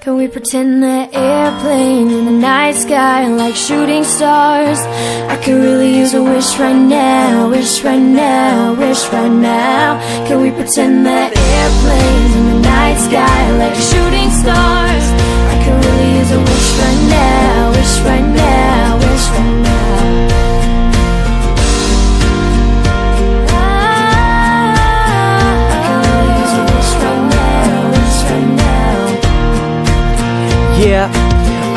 Can we pretend that airplane in the night sky like shooting stars? I could really use a wish right now, wish right now, wish right now. Can we pretend that airplanes in the night sky like shooting stars? I could really use a wish right now, wish right now, wish right now. Yeah,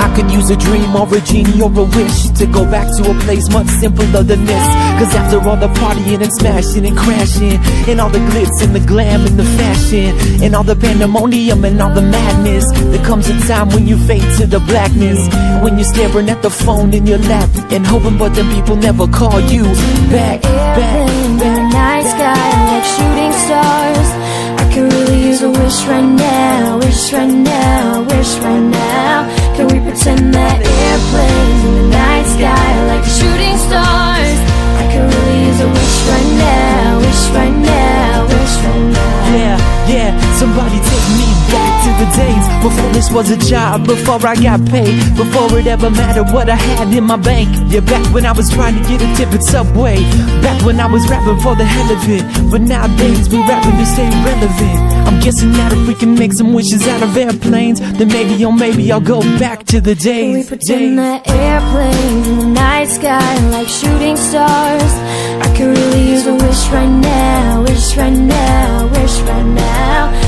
I could use a dream or a genie or a wish to go back to a place much simpler than this. Cause after all the partying and smashing and crashing, and all the glitz and the glam and the fashion, and all the pandemonium and all the madness, there comes a time when you fade to the blackness, when you're staring at the phone in your lap and hoping but them people never call you back. In the night sky like shooting stars, I could really use a wish right now, wish right now, wish right now. Can we pretend that airplanes in the night sky like shooting stars? I could really use a wish right now, wish right now, wish right now. Yeah, somebody take me back to the days before this was a job, before I got paid, before it ever mattered what I had in my bank. Yeah, back when I was trying to get a tip at Subway, back when I was rapping for the hell of it. But nowadays we rapping to stay relevant. I'm guessing that if we can make some wishes out of airplanes, then maybe, oh maybe I'll go back to the days. Can we pretend that airplanes in the night sky like shooting stars? I could really use a wish right now, wish right now, wish right now.